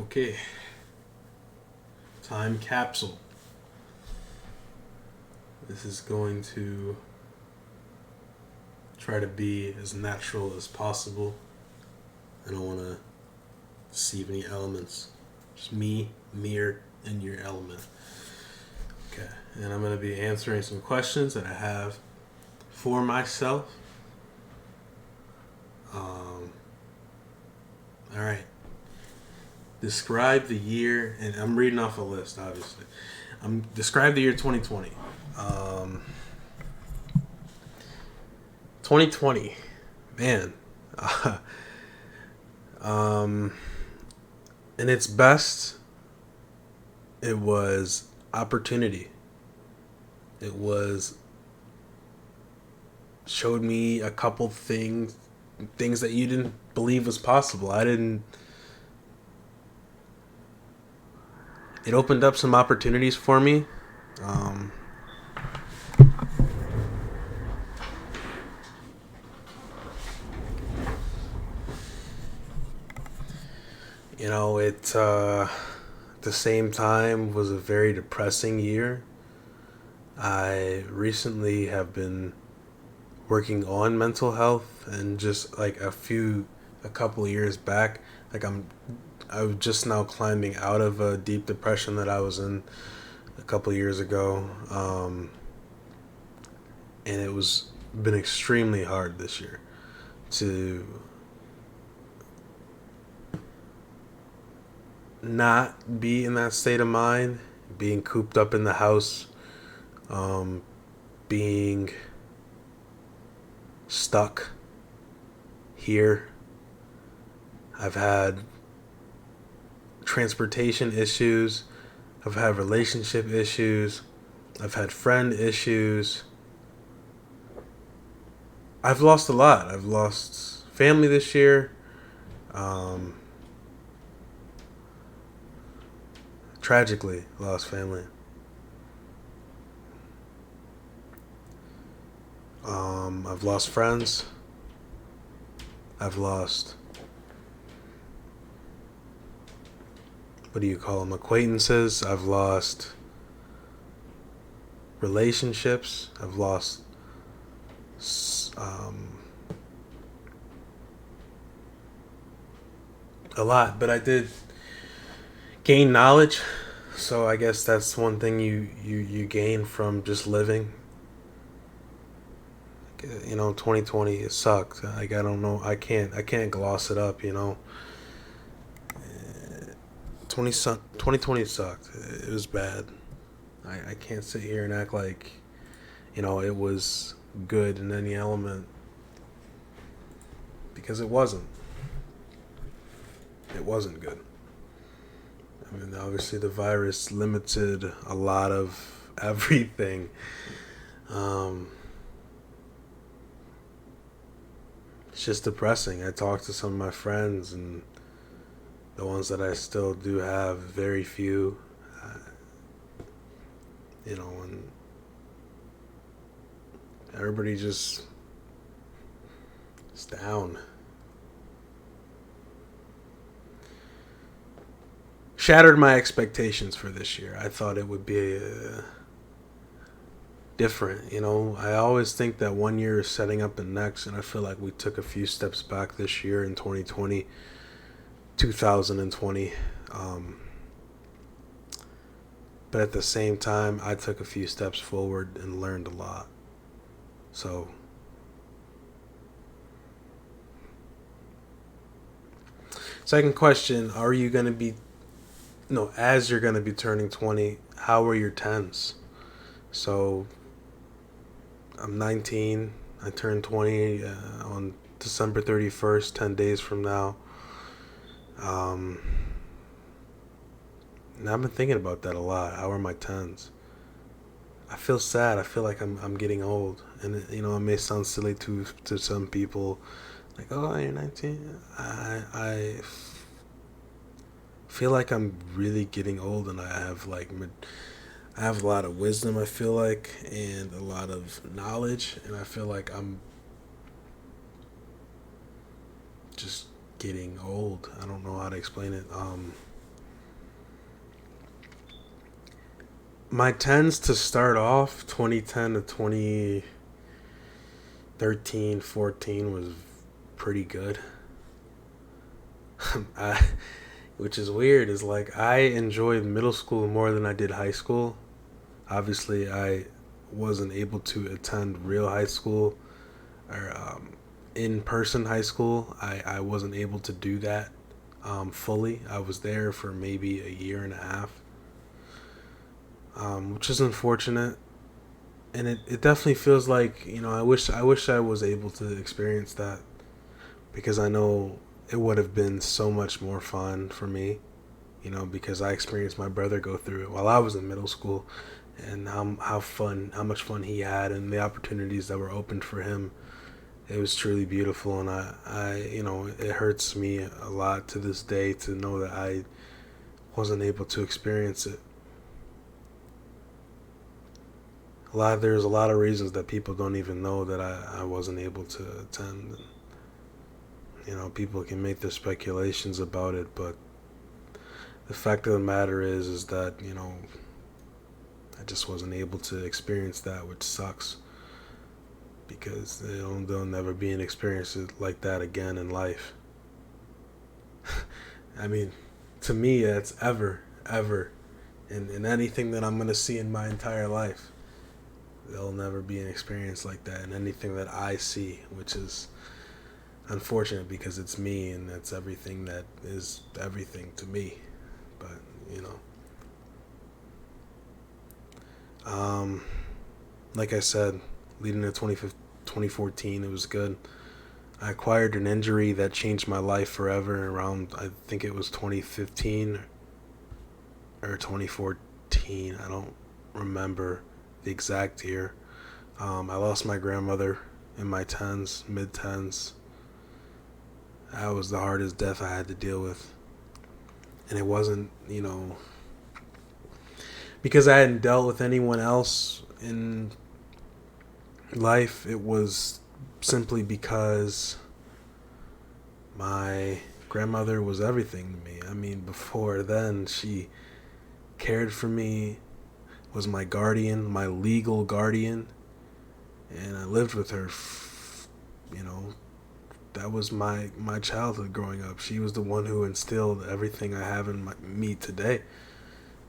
Okay, time capsule. This is going to try to be as natural as possible. I don't want to deceive any elements. Just me, Amir, and your element. Okay, and I'm going to be answering some questions that I have for myself. All right. Describe the year, and I'm reading off a list, obviously. Describe the year 2020. 2020, man. Um, in its best, it was opportunity. It was showed me a couple things that you didn't believe was possible. I didn't. It opened up some opportunities for me. Um, it at the same time was a very depressing year. I recently have been working on mental health, and just like a couple of years back, like I was just now climbing out of a deep depression that I was in a couple of years ago. And it was been extremely hard this year to not be in that state of mind, being cooped up in the house, um, being stuck here. I've had transportation issues, I've had relationship issues, I've had friend issues. I've lost a lot. I've lost family this year. Um, Tragically lost family. I've lost friends. I've lost, what do you call them, acquaintances. I've lost relationships. I've lost um, a lot, but I did gain knowledge. So I guess that's one thing you gain from just living. 2020, it sucked. Like, I don't know. I can't gloss it up. 2020 sucked. It was bad. I can't sit here and act like it was good in any element, because it wasn't. It wasn't good. I mean, obviously the virus limited a lot of everything. Um, it's just depressing. I talked to some of my friends, and the ones that I still do have, very few. And everybody just is down. Shattered my expectations for this year. I thought it would be different. I always think that one year is setting up the next, and I feel like we took a few steps back this year in 2020, 2020. But at the same time, I took a few steps forward and learned a lot. So, second question, are you going to be, no, as you're going to be turning 20, how are your tens? So, I'm 19. I turned 20 on December 31st, 10 days from now. And I've been thinking about that a lot. How are my tens? I feel sad. I feel like I'm getting old, and it may sound silly to some people, like, oh, you're 19. I feel like I'm really getting old, and I have a lot of wisdom, I feel like, and a lot of knowledge, and I feel like I'm just getting old. I don't know how to explain it. my tens to start off 2010 to 2013, 14 was pretty good. I, which is weird, is like I enjoyed middle school more than I did high school. Obviously, I wasn't able to attend real high school or in person high school. I wasn't able to do that fully. I was there for maybe a year and a half, which is unfortunate. And it definitely feels like, I wish I was able to experience that, because I know it would have been so much more fun for me, because I experienced my brother go through it while I was in middle school, and how much fun he had, and the opportunities that were opened for him. It was truly beautiful, and it hurts me a lot to this day to know that I wasn't able to experience it. There's a lot of reasons that people don't even know that I wasn't able to attend. People can make their speculations about it, but the fact of the matter is that I just wasn't able to experience that, which sucks, because there'll never be an experience like that again in life. I mean, to me, that's ever, in anything that I'm gonna see in my entire life. There'll never be an experience like that in anything that I see, which is unfortunate because it's me and that's everything that is everything to me. But, um, like I said, leading to 2014, it was good. I acquired an injury that changed my life forever around, I think it was 2015 or 2014. I don't remember the exact year. I lost my grandmother in my tens, mid tens. That was the hardest death I had to deal with. And it wasn't, because I hadn't dealt with anyone else in life. It was simply because my grandmother was everything to me. I mean, before then, she cared for me, was my guardian, my legal guardian, and I lived with her. That was my childhood growing up. She was the one who instilled everything I have in me today.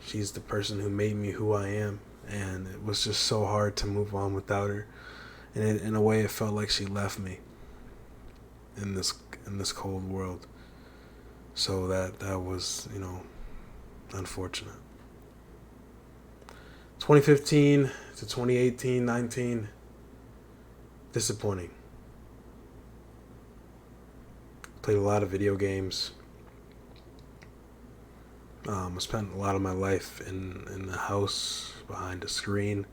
She's the person who made me who I am, and it was just so hard to move on without her. And in a way, it felt like she left me in this cold world. So that was unfortunate. 2015 to 2018, 19, disappointing. Played a lot of video games. I spent a lot of my life in the house behind a screen.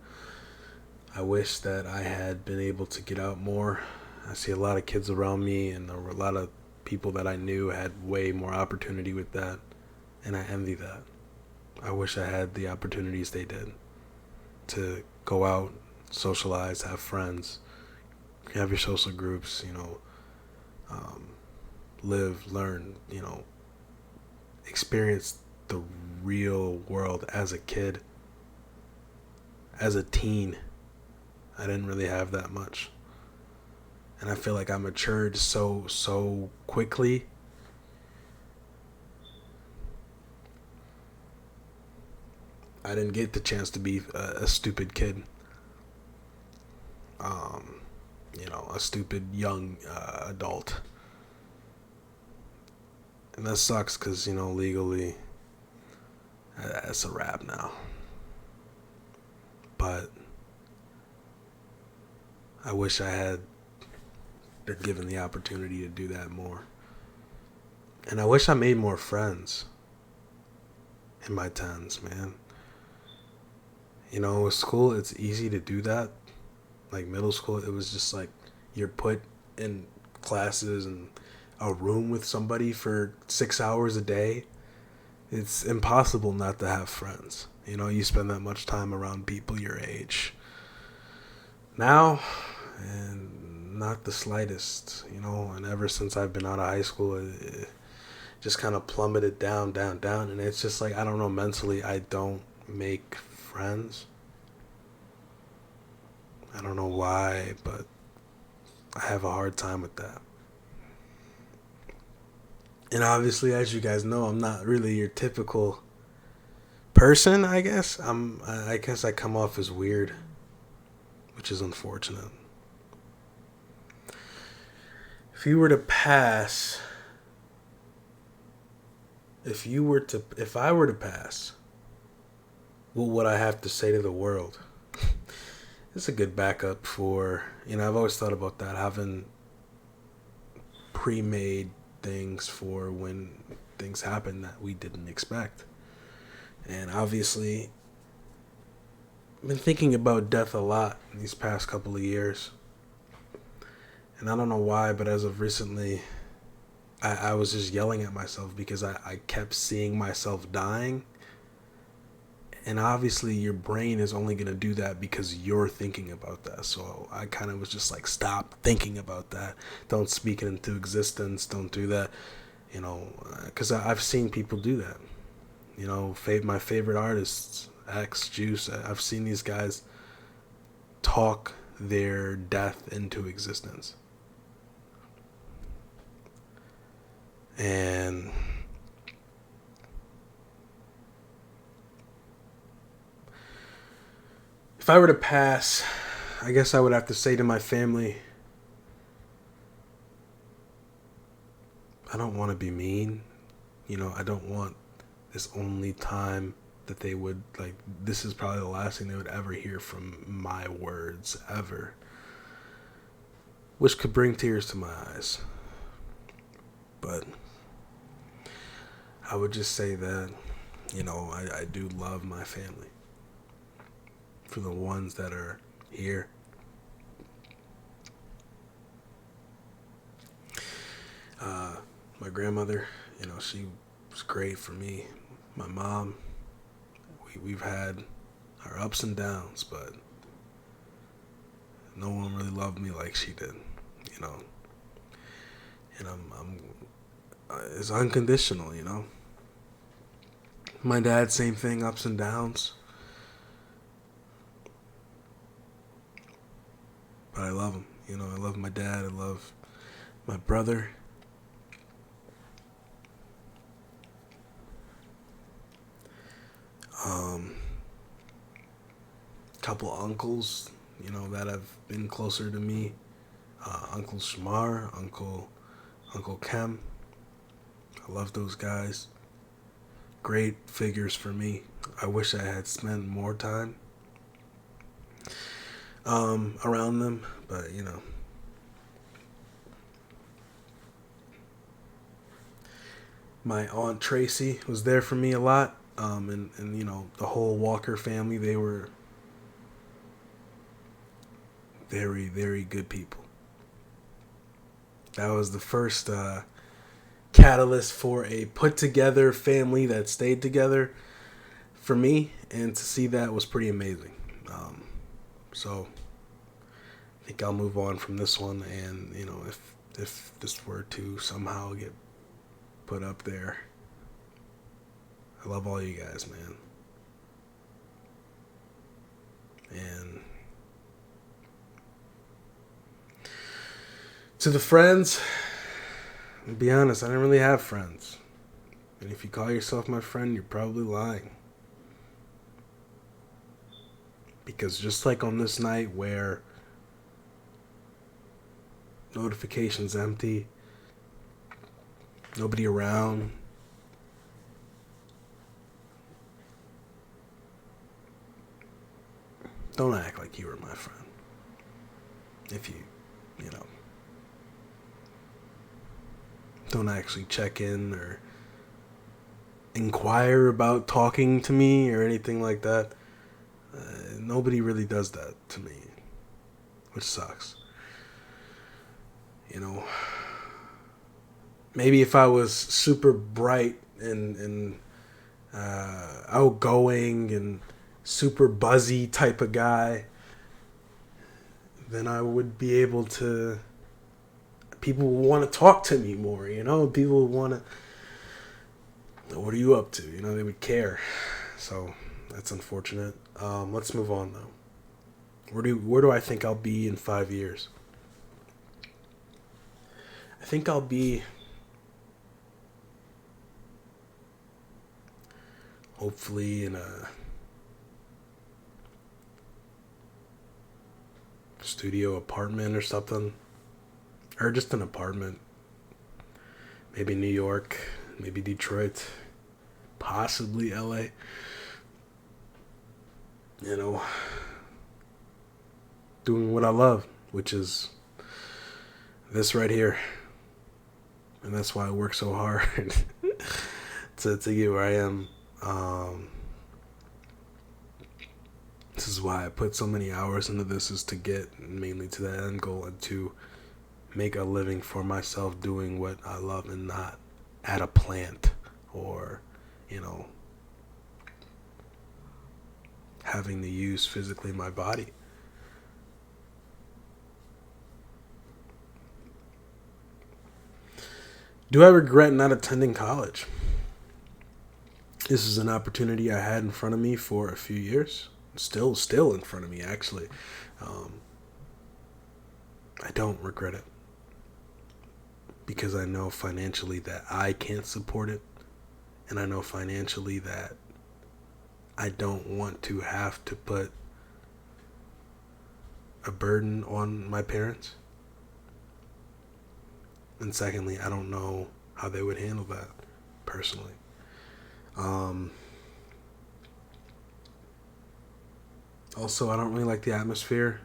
I wish that I had been able to get out more. I see a lot of kids around me, and there were a lot of people that I knew had way more opportunity with that, and I envy that. I wish I had the opportunities they did to go out, socialize, have friends, have your social groups, live, learn, experience the real world as a kid, as a teen. I didn't really have that much. And I feel like I matured so quickly. I didn't get the chance to be a stupid kid. Um, a stupid young adult. And that sucks because, legally, that's a wrap now. But I wish I had been given the opportunity to do that more. And I wish I made more friends in my tens, man. With school, it's easy to do that. Like middle school, it was just like you're put in classes and a room with somebody for 6 hours a day. It's impossible not to have friends. You spend that much time around people your age. Now, and not the slightest, and ever since I've been out of high school, it just kind of plummeted down, and it's just like, I don't know, mentally, I don't make friends. I don't know why, but I have a hard time with that. And obviously, as you guys know, I'm not really your typical person, I guess. I guess I come off as weird, which is unfortunate. If you were to pass, if I were to pass, what would I have to say to the world? It's a good backup for, I've always thought about that, having pre-made things for when things happen that we didn't expect. And obviously, I've been thinking about death a lot in these past couple of years. And I don't know why, but as of recently, I was just yelling at myself because I kept seeing myself dying. And obviously your brain is only going to do that because you're thinking about that. So I kind of was just like, stop thinking about that. Don't speak it into existence. Don't do that. Because I've seen people do that. My favorite artists, X, Juice, I've seen these guys talk their death into existence. And if I were to pass, I guess I would have to say to my family, I don't want to be mean. I don't want this only time that they would, this is probably the last thing they would ever hear from my words, ever. Which could bring tears to my eyes. But I would just say that, I do love my family. For the ones that are here. My grandmother, she was great for me. My mom, we've had our ups and downs, but no one really loved me like she did, And it's unconditional, My dad, same thing, ups and downs. But I love him. I love my dad. I love my brother. Couple uncles, that have been closer to me. Uncle Shamar, Uncle Kem. I love those guys. Great figures for me. I wish I had spent more time around them, but my aunt Tracy was there for me a lot, and the whole Walker family, they were very, very good people. That was the first catalyst for a put together family that stayed together for me, and to see that was pretty amazing. So I think I'll move on from this one, and if this were to somehow get put up there, I love all you guys, man. And to the friends, to be honest, I didn't really have friends. And if you call yourself my friend, you're probably lying. Because just like on this night where notifications empty, nobody around, don't act like you were my friend. If you don't actually check in or inquire about talking to me or anything like that. Nobody really does that to me, which sucks. Maybe if I was super bright and outgoing and super buzzy type of guy, then I would be able to. People would want to talk to me more, People would want to. What are you up to? They would care. So That's unfortunate. Let's move on though. Where do I think I'll be in 5 years? I think I'll be hopefully in a studio apartment or something, or just an apartment. Maybe New York, maybe Detroit, possibly LA. You know, doing what I love, which is this right here. And that's why I work so hard to get where I am. This is why I put so many hours into this, is to get mainly to that end goal and to make a living for myself doing what I love and not at a plant or, you know, having to use physically my body. Do I regret not attending college? This is an opportunity I had in front of me for a few years. Still in front of me, actually. Um, I don't regret it because I know financially that I can't support it, and I know financially that I don't want to have to put a burden on my parents. And secondly, I don't know how they would handle that personally. Um, Also, I don't really like the atmosphere.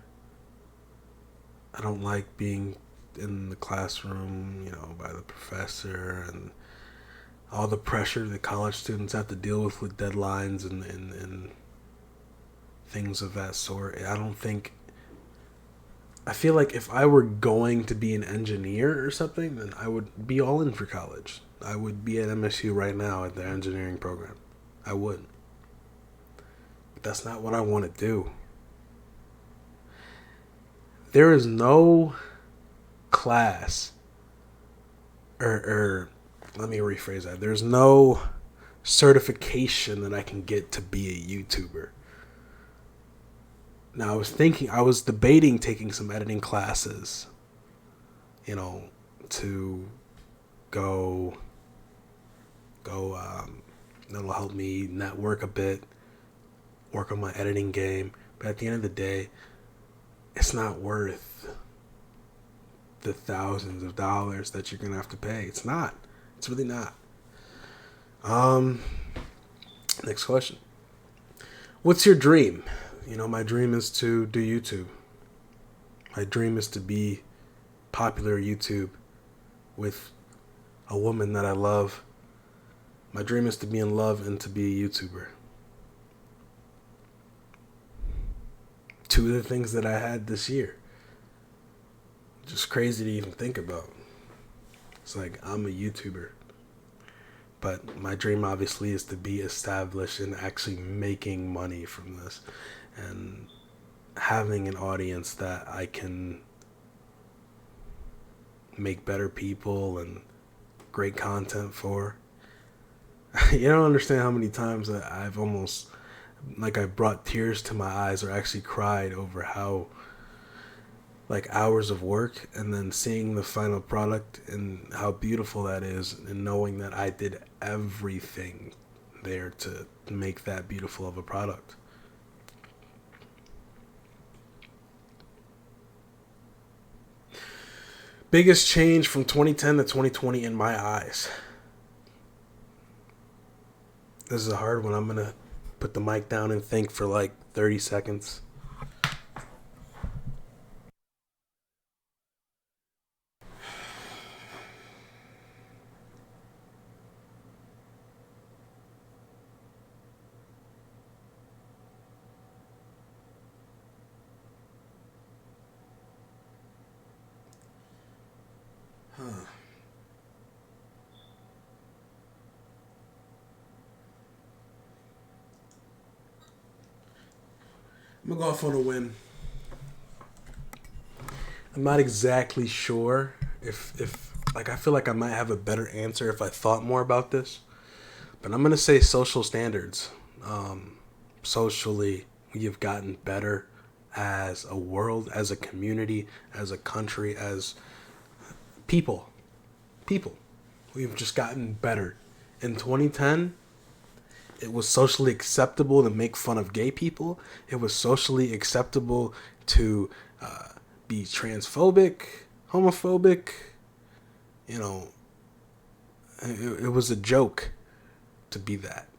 I don't like being in the classroom, by the professor and all the pressure that college students have to deal with deadlines and things of that sort. I feel like if I were going to be an engineer or something, then I would be all in for college. I would be at MSU right now at the engineering program. I would. But that's not what I want to do. There is no class, or let me rephrase that. There's no certification that I can get to be a YouTuber. Now, I was debating taking some editing classes, to go, that'll help me network a bit, work on my editing game. But at the end of the day, it's not worth the thousands of dollars that you're going to have to pay. It's not. It's really not. Next question. What's your dream? My dream is to do YouTube. My dream is to be popular YouTube with a woman that I love. My dream is to be in love and to be a YouTuber. Two of the things that I had this year. Just crazy to even think about. It's like, I'm a YouTuber. But my dream obviously is to be established and actually making money from this. And having an audience that I can make better people and great content for. You don't understand how many times that I've almost, I brought tears to my eyes or actually cried over how, hours of work and then seeing the final product and how beautiful that is and knowing that I did everything there to make that beautiful of a product. Biggest change from 2010 to 2020 in my eyes. This is a hard one. I'm going to put the mic down and think for 30 seconds. I'm going to go off on a whim. I'm not exactly sure if I feel like I might have a better answer if I thought more about this. But I'm going to say social standards. socially, we have gotten better as a world, as a community, as a country, as people. People. We've just gotten better. In 2010, it was socially acceptable to make fun of gay people. It was socially acceptable to be transphobic, homophobic. You know, it was a joke to be that.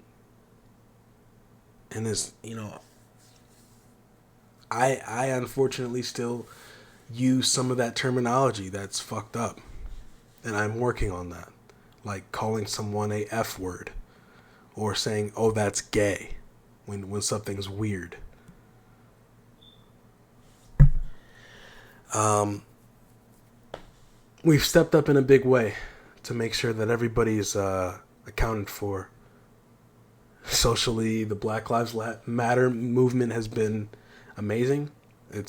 And I unfortunately still use some of that terminology that's fucked up. And I'm working on that. Like calling someone a F word. Or saying, oh, that's gay. When something's weird. We've stepped up in a big way to make sure that everybody's accounted for. Socially, the Black Lives Matter movement has been amazing. I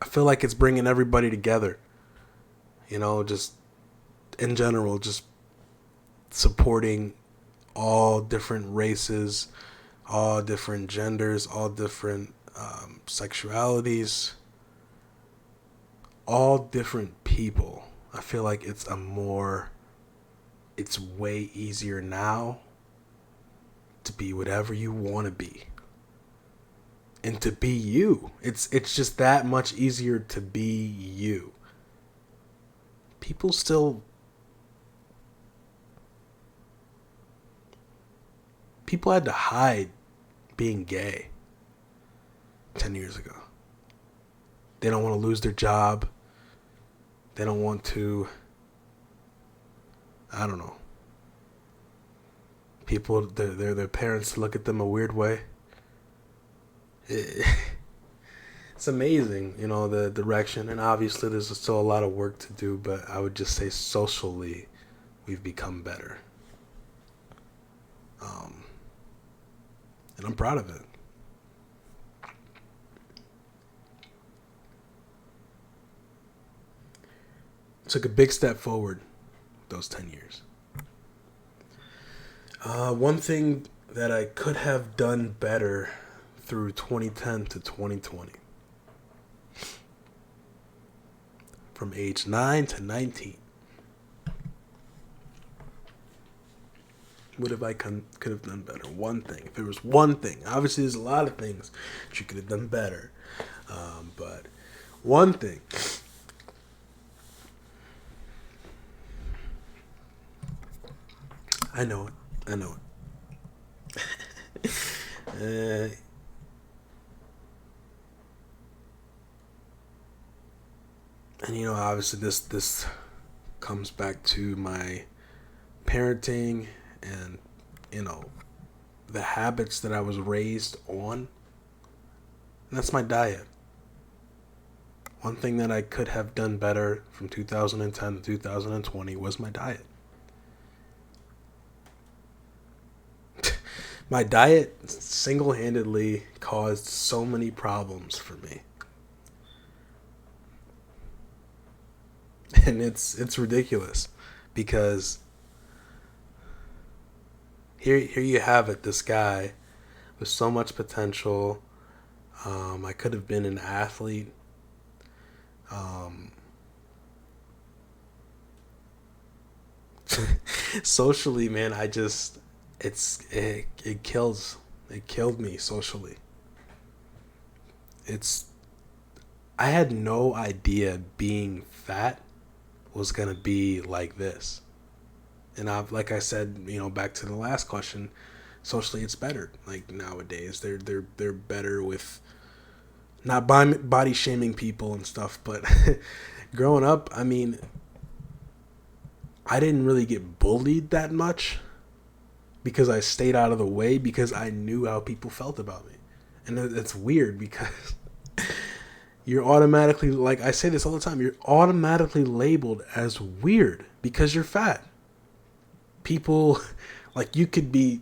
feel like it's bringing everybody together. Just in general, just supporting all different races, all different genders, all different sexualities, all different people. I feel like it's way easier now to be whatever you want to be. And to be you. It's just that much easier to be you. People had to hide being gay 10 years ago. They don't want to lose their job. They don't want to, I don't know, their parents look at them a weird way. It's amazing, the direction, and obviously there's still a lot of work to do, but I would just say socially we've become better. And I'm proud of it. Took a big step forward those 10 years. One thing that I could have done better through 2010 to 2020. From age 9 to 19. What if I could have done better? One thing. If there was one thing. Obviously, there's a lot of things that you could have done better. But one thing. I know it. And obviously this comes back to my parenting and the habits that I was raised on. And that's my diet. One thing that I could have done better from 2010 to 2020 was my diet. My diet single-handedly caused so many problems for me. And it's ridiculous because here you have it, this guy with so much potential. I could have been an athlete. Socially, man, it killed me socially. I had no idea being fat was gonna be like this. And like I said, back to the last question, socially it's better. Like nowadays, they're better with not body shaming people and stuff. But growing up, I didn't really get bullied that much because I stayed out of the way because I knew how people felt about me. And it's weird because you're automatically, like I say this all the time, you're automatically labeled as weird because you're fat. People, like, you could be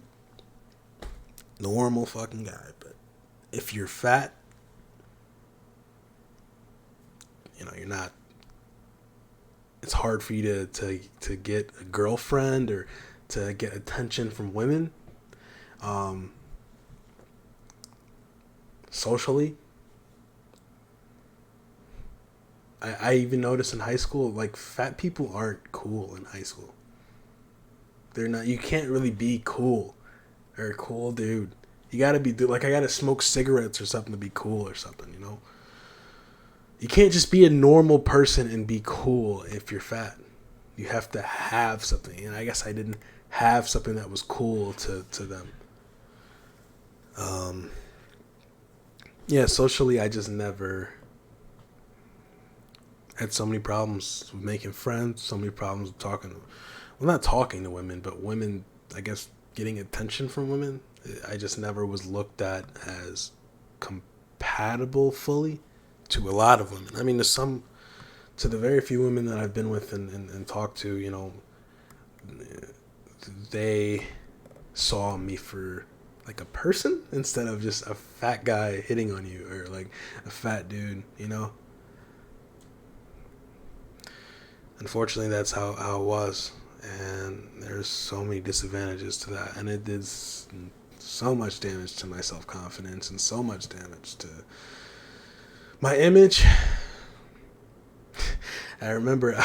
normal fucking guy, but if you're fat, you're not, it's hard for you to get a girlfriend or to get attention from women. Socially, I even noticed in high school, like, fat people aren't cool in high school. They're not. You can't really be cool or a cool dude. You gotta be like, I gotta smoke cigarettes or something to be cool or something. You know. You can't just be a normal person and be cool if you're fat. You have to have something, and I guess I didn't have something that was cool to them. Yeah, socially, I just never had so many problems with making friends, so many problems with well, not talking to women, but women, I guess, getting attention from women. I just never was looked at as compatible fully to a lot of women. I mean, to the very few women that I've been with and talked to, you know, they saw me for like a person instead of just a fat guy hitting on you or like a fat dude, you know. Unfortunately, that's how it was, and there's so many disadvantages to that, and it did so much damage to my self-confidence and so much damage to my image. I remember,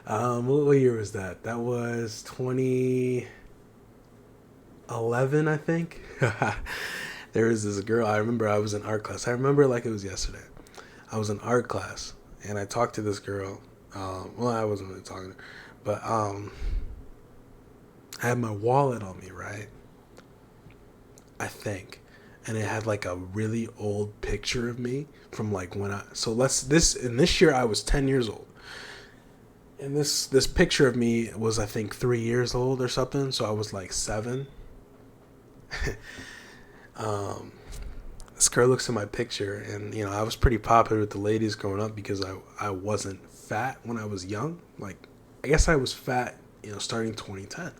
what year was that? That was 2011, I think. There was this girl. I remember I was in art class. I remember like it was yesterday. I was in art class, and I talked to this girl. Well, I wasn't really talking to her, but I had my wallet on me, right? I think. And it had like a really old picture of me from like when this year I was 10 years old. And this picture of me was, I think, 3 years old or something, so I was like 7. This girl looks at my picture, and you know, I was pretty popular with the ladies growing up because I wasn't fat when I was young. Like, I guess I was fat, you know, starting 2010.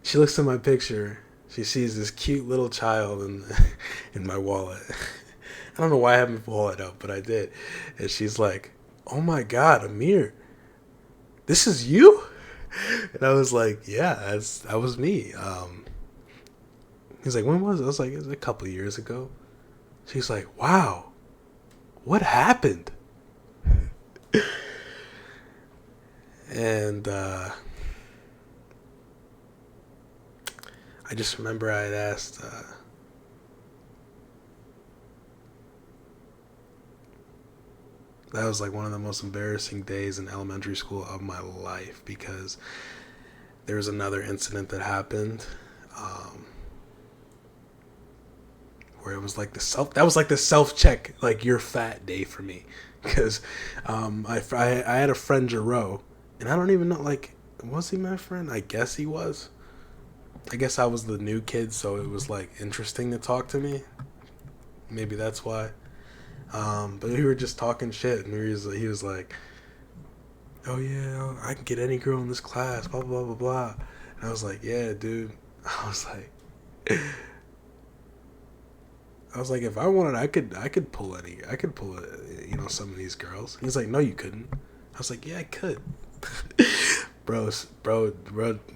She looks at my picture. She sees this cute little child in my wallet. I don't know why I have my wallet out, but I did. And she's like, "Oh my God, Amir, this is you?" And I was like, "Yeah, that was me." He's like, "When was it?" I was like, "It was a couple of years ago." She's like, "Wow, what happened?" And I just remember I had asked, that was like one of the most embarrassing days in elementary school of my life, because there was another incident that happened, where it was like the self check, like, you're fat day for me, because I had a friend, Jerome, and I don't even know, like, was he my friend? I guess he was. I guess I was the new kid, so it was like interesting to talk to me. Maybe that's why. But we were just talking shit, and he was like, "Oh yeah, I can get any girl in this class, blah blah blah blah." And I was like, "Yeah, dude." I was like, if I wanted, I could pull you know, some of these girls. He's like, "No, you couldn't." I was like, "Yeah, I could." Bro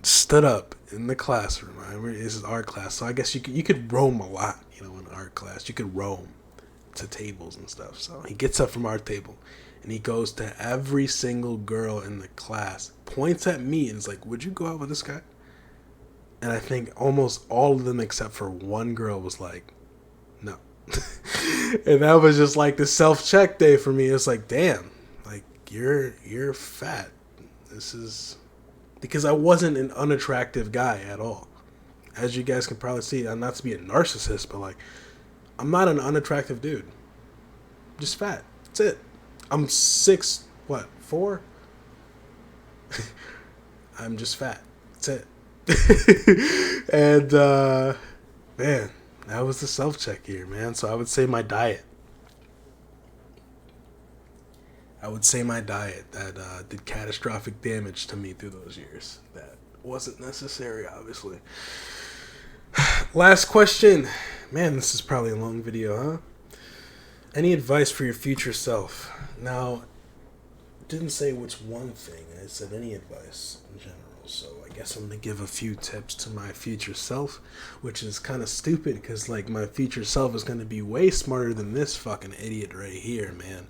stood up in the classroom. Right? This is art class, so I guess you could roam a lot, you know, in art class. You could roam to tables and stuff. So he gets up from our table, and he goes to every single girl in the class, points at me, and is like, "Would you go out with this guy?" And I think almost all of them except for one girl was like, "No." And that was just like the self-check day for me. It's like, damn, like, you're fat. This is because I wasn't an unattractive guy at all. As you guys can probably see, I'm not to be a narcissist, but like, I'm not an unattractive dude. I'm just fat. That's it. I'm 4? I'm just fat. That's it. And man, that was the self-check here, man. So I would say my diet. That did catastrophic damage to me through those years. That wasn't necessary, obviously. Last question. Man, this is probably a long video, huh? Any advice for your future self? Now, it didn't say which one thing. I said any advice in general. So I guess I'm gonna give a few tips to my future self, which is kind of stupid because like my future self is gonna be way smarter than this fucking idiot right here, man.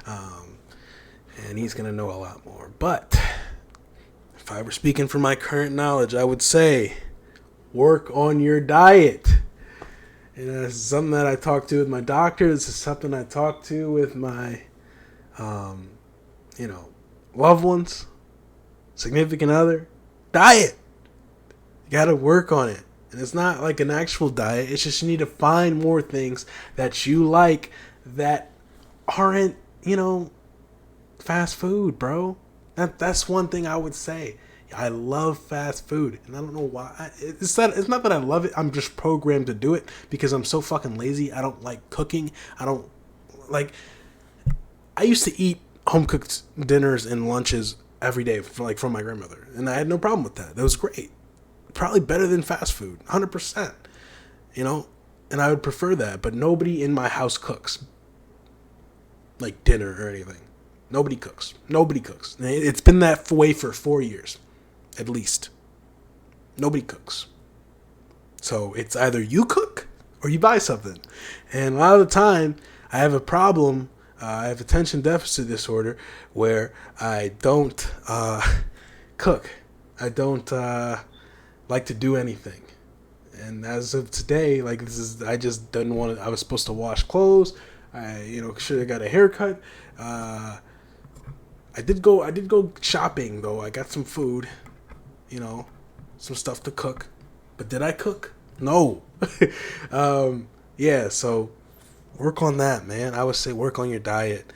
And he's gonna know a lot more. But if I were speaking from my current knowledge, I would say work on your diet. And this is something that I talked to with my doctor. This is something I talked to with my, loved ones, significant other. Diet. You got to work on it. And it's not like an actual diet. It's just you need to find more things that you like that aren't, fast food, bro. That's one thing I would say. I love fast food, and I don't know why. It's not that I love it. I'm just programmed to do it because I'm so fucking lazy. I don't like cooking. I used to eat home cooked dinners and lunches every day from my grandmother, and I had no problem with that. That was great. Probably better than fast food, 100%. And I would prefer that. But nobody in my house cooks like dinner or anything. Nobody cooks. It's been that way for 4 years. At least. Nobody cooks. So it's either you cook or you buy something. And a lot of the time, I have a problem. I have attention deficit disorder where I don't cook. I don't like to do anything. And as of today, I just didn't want to. I was supposed to wash clothes. I should have got a haircut. I did go shopping though. I got some food. Some stuff to cook. But did I cook? No. So work on that, man. I would say work on your diet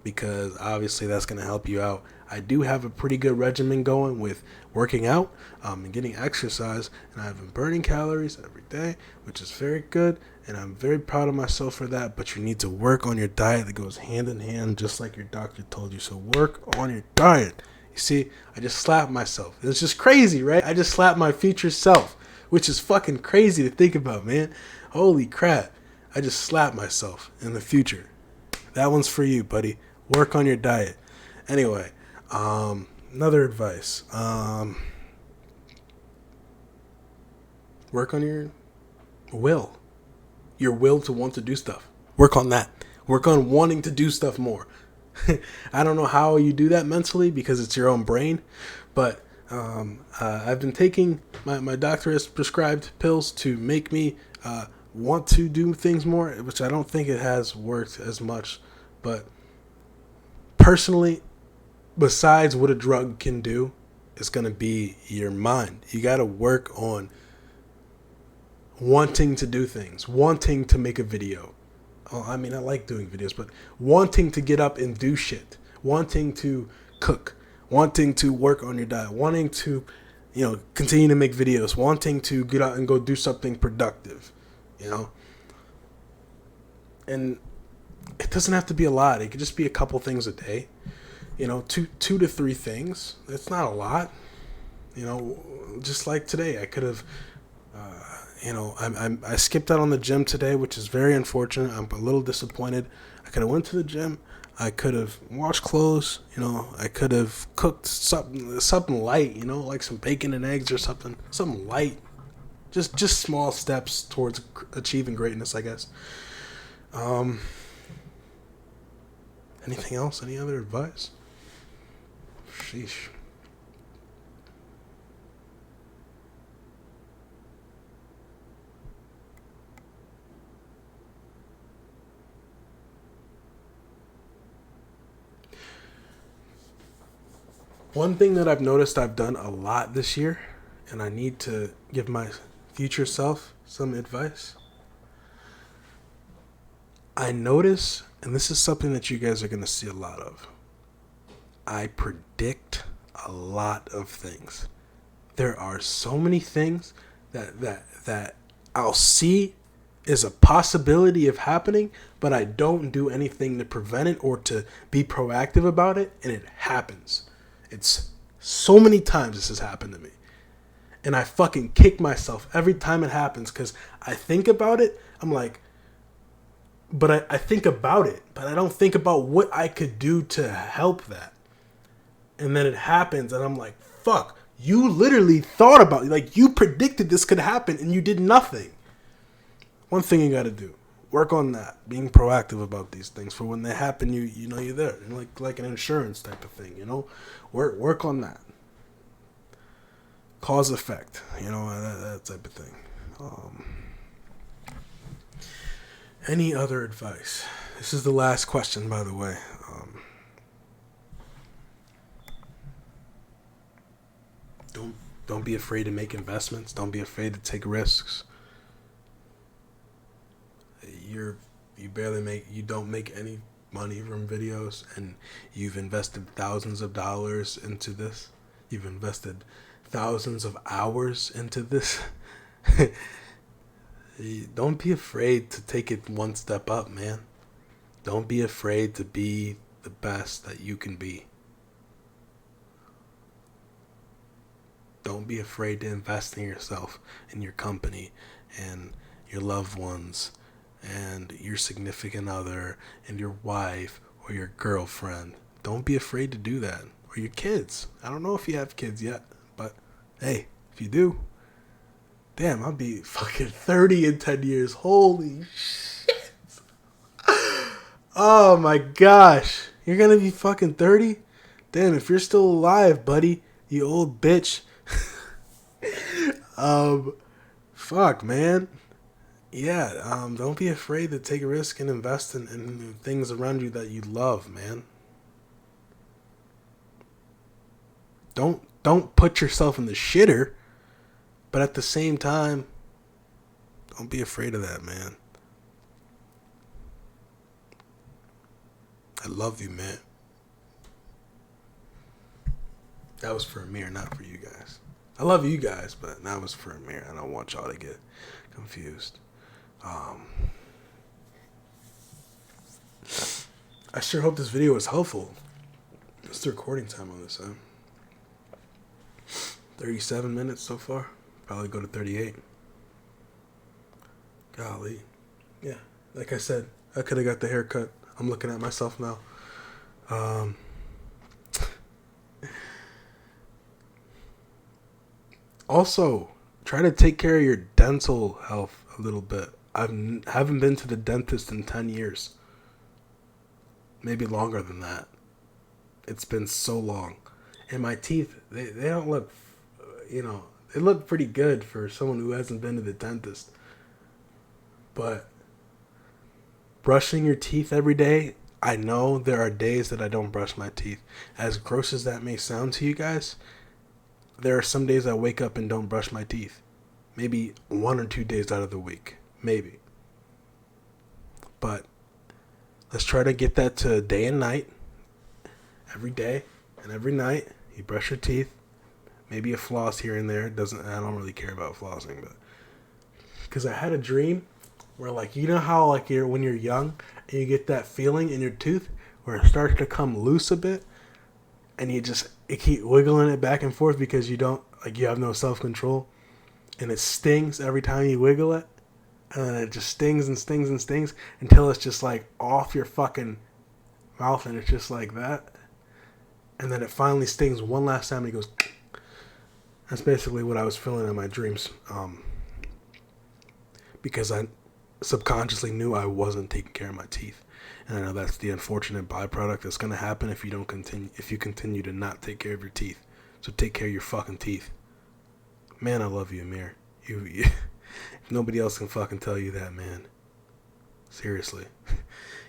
because obviously that's going to help you out. I do have a pretty good regimen going with working out and getting exercise, and I've been burning calories every day, which is very good, and I'm very proud of myself for that. But you need to work on your diet. That goes hand in hand, just like your doctor told you. So work on your diet. You see, I just slapped myself. It's just crazy, right? I just slapped my future self, which is fucking crazy to think about, man. Holy crap. I just slapped myself in the future. That one's for you, buddy. Work on your diet. Anyway, another advice. Work on your will. Your will to want to do stuff. Work on that. Work on wanting to do stuff more. I don't know how you do that mentally because it's your own brain, but I've been taking my doctor has prescribed pills to make me want to do things more, which I don't think it has worked as much. But personally, besides what a drug can do, it's going to be your mind. You got to work on wanting to do things, wanting to make a video. I like doing videos, but wanting to get up and do shit, wanting to cook, wanting to work on your diet, wanting to, continue to make videos, wanting to get out and go do something productive, And it doesn't have to be a lot. It could just be a couple things a day, 2 to 3 things. It's not a lot, just like today. I could have, I skipped out on the gym today, which is very unfortunate. I'm a little disappointed. I could have went to the gym. I could have washed clothes. I could have cooked something light. Like some bacon and eggs or something light. Just small steps towards achieving greatness, I guess. Anything else? Any other advice? Sheesh. One thing that I've noticed I've done a lot this year, and I need to give my future self some advice. I notice, and this is something that you guys are going to see a lot of, I predict a lot of things. There are so many things that I'll see is a possibility of happening, but I don't do anything to prevent it or to be proactive about it, and it happens. It's so many times this has happened to me. And I fucking kick myself every time it happens because I think about it. I'm like, but I think about it, but I don't think about what I could do to help that. And then it happens, and I'm like, fuck, you literally thought about it. Like, you predicted this could happen, and you did nothing. One thing you gotta do, work on that. Being proactive about these things. For when they happen, you know you're there. Like an insurance type of thing, you know? Work on that. Cause effect, you know, that type of thing. Any other advice? This is the last question, by the way. Don't be afraid to make investments. Don't be afraid to take risks. You don't make any money from videos, and you've invested thousands of dollars into this. You've invested thousands of hours into this. Don't be afraid to take it one step up, man. Don't be afraid to be the best that you can be. Don't be afraid to invest in yourself, in your company, and your loved ones, and your significant other, and your wife, or your girlfriend. Don't be afraid to do that. Or your kids. I don't know if you have kids yet, but hey, if you do, damn, I'll be fucking 30 in 10 years. Holy shit. Oh my gosh. You're gonna be fucking 30? Damn, if you're still alive, buddy, you old bitch. Fuck, man. Yeah, don't be afraid to take a risk and invest in things around you that you love, man. Don't put yourself in the shitter, but at the same time, don't be afraid of that, man. I love you, man. That was for Amir, not for you guys. I love you guys, but that was for Amir. I don't want y'all to get confused. I sure hope this video was helpful. What's the recording time on this, huh? 37 minutes so far. Probably go to 38. Golly. Yeah, like I said, I could have got the haircut. I'm looking at myself now. Also, try to take care of your dental health a little bit. I haven't been to the dentist in 10 years. Maybe longer than that. It's been so long. And my teeth, they don't look, they look pretty good for someone who hasn't been to the dentist. But brushing your teeth every day, I know there are days that I don't brush my teeth. As gross as that may sound to you guys, there are some days I wake up and don't brush my teeth. Maybe 1 or 2 days out of the week. Maybe. But let's try to get that to day and night. Every day and every night, you brush your teeth. Maybe a floss here and there. I don't really care about flossing, but because I had a dream where, like, you know how, like, when you're young and you get that feeling in your tooth where it starts to come loose a bit, and you keep wiggling it back and forth because you have no self-control, and it stings every time you wiggle it, and then it just stings and stings and stings until it's just like off your fucking mouth, and it's just like that, and then it finally stings one last time and it goes. That's basically what I was feeling in my dreams, because I subconsciously knew I wasn't taking care of my teeth. And I know that's the unfortunate byproduct that's going to happen if you continue to not take care of your teeth. So take care of your fucking teeth. Man, I love you, Amir. If nobody else can fucking tell you that, man. Seriously.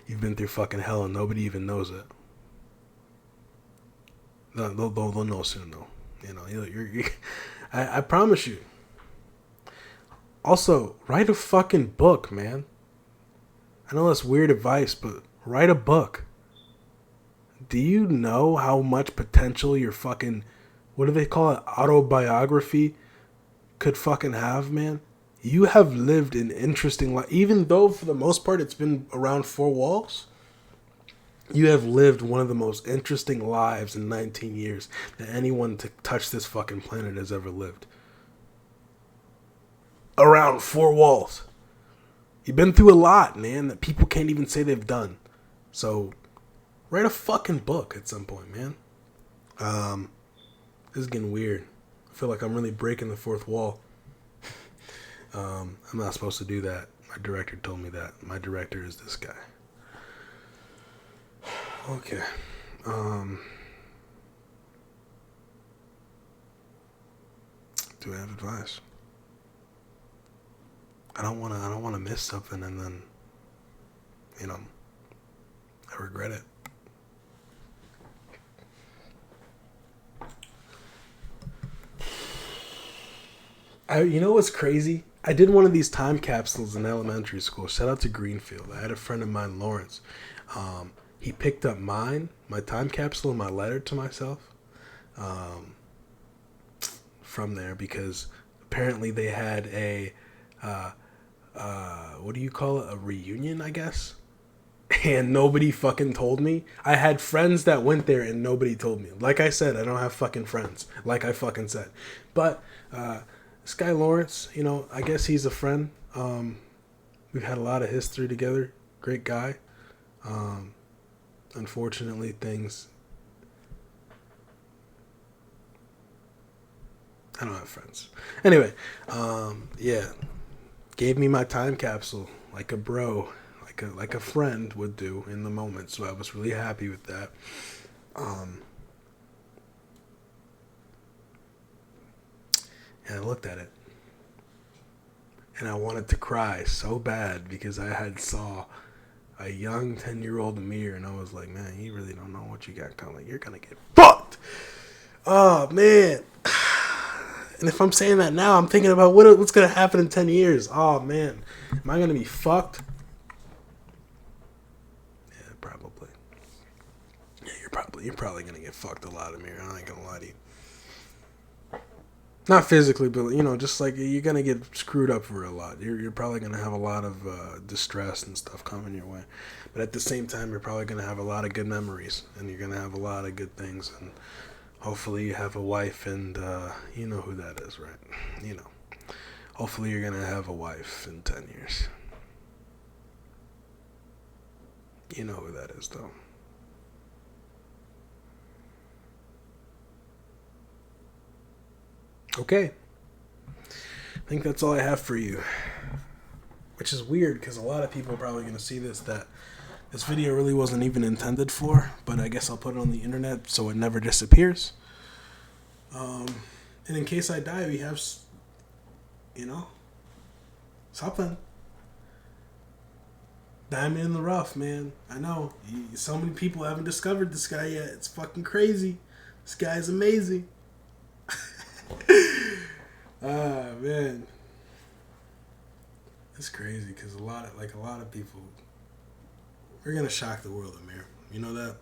You've been through fucking hell and nobody even knows it. They'll know soon, though. I promise you. Also, write a fucking book, man. I know that's weird advice, but write a book. Do you know how much potential your fucking, what do they call it, autobiography could fucking have, man? You have lived an interesting life. Even though, for the most part, it's been around 4 walls, you have lived one of the most interesting lives in 19 years that anyone to touch this fucking planet has ever lived. Around 4 walls. You've been through a lot, man, that people can't even say they've done. So, write a fucking book at some point, man. Um, this is getting weird. I feel like I'm really breaking the fourth wall. I'm not supposed to do that. My director told me that. My director is this guy. Okay. Do I have advice? I don't wanna miss something and then, you know, I regret it. You know what's crazy? I did one of these time capsules in elementary school. Shout out to Greenfield. I had a friend of mine, Lawrence. He picked up my time capsule, and my letter to myself um, from there because apparently they had a what do you call it? A reunion, I guess. And nobody fucking told me. I had friends that went there and nobody told me. Like I said, I don't have fucking friends. Like I fucking said. But this guy Lawrence, you know, I guess he's a friend. We've had a lot of history together. Great guy. Unfortunately, things. I don't have friends. Anyway, yeah, gave me my time capsule like a bro, like a friend would do in the moment. So I was really happy with that. Um, and I looked at it, and I wanted to cry so bad because I had saw a young 10-year-old Amir, and I was like, man, you really don't know what you got coming. You're gonna get fucked. Oh man. And if I'm saying that now, I'm thinking about what's gonna happen in 10 years. Oh man, am I gonna be fucked? Yeah, probably. Yeah, you're probably gonna get fucked a lot, Amir. I ain't gonna lie to you. Not physically, but you know, just like you're gonna get screwed up for a lot. You're probably gonna have a lot of distress and stuff coming your way, but at the same time, you're probably gonna have a lot of good memories, and you're gonna have a lot of good things, and hopefully you have a wife, and you know who that is, right? You know, hopefully you're gonna have a wife in 10 years. You know who that is, though. Okay, I think that's all I have for you. Which is weird because a lot of people are probably gonna see that this video really wasn't even intended for, but I guess I'll put it on the internet so it never disappears. Um, and in case I die, we have, you know, something. Diamond in the rough, man. I know. So many people haven't discovered this guy yet. It's fucking crazy. This guy is amazing. Ah, man. It's crazy because a lot of people, we're gonna shock the world, Amir. You know that?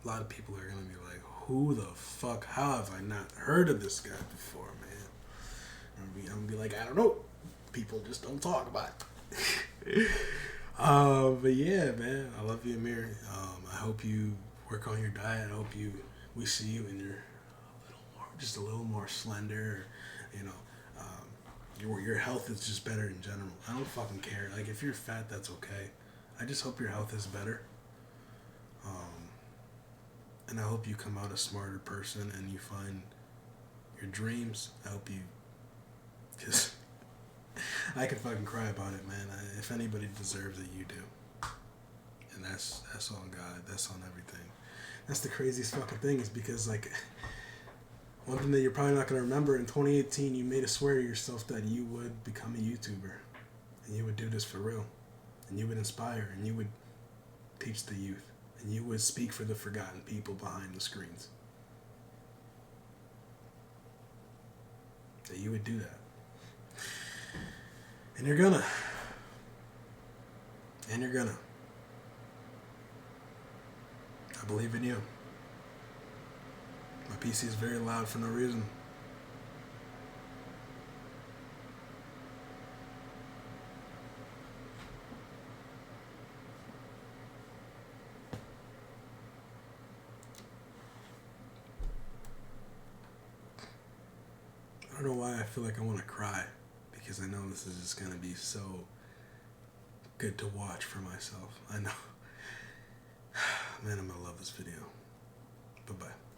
A lot of people are gonna be like, "Who the fuck? How have I not heard of this guy before, man?" I'm gonna be like, "I don't know. People just don't talk about it." But yeah, man, I love you, Amir. I hope you work on your diet. I hope we see you and you're just a little more slender. You know, your health is just better in general. I don't fucking care. Like if you're fat, that's okay. I just hope your health is better. And I hope you come out a smarter person and you find your dreams. I hope you, because I could fucking cry about it, man. If anybody deserves it, you do. And that's on God. That's on everything. That's the craziest fucking thing is because like one thing that you're probably not gonna remember in 2018, you made a swear to yourself that you would become a YouTuber and you would do this for real, and you would inspire and you would teach the youth. And you would speak for the forgotten people behind the screens. That you would do that. And you're gonna. And you're gonna. I believe in you. My PC is very loud for no reason. I don't know why I feel like I want to cry because I know this is just going to be so good to watch for myself. I know. Man, I'm going to love this video. Bye bye.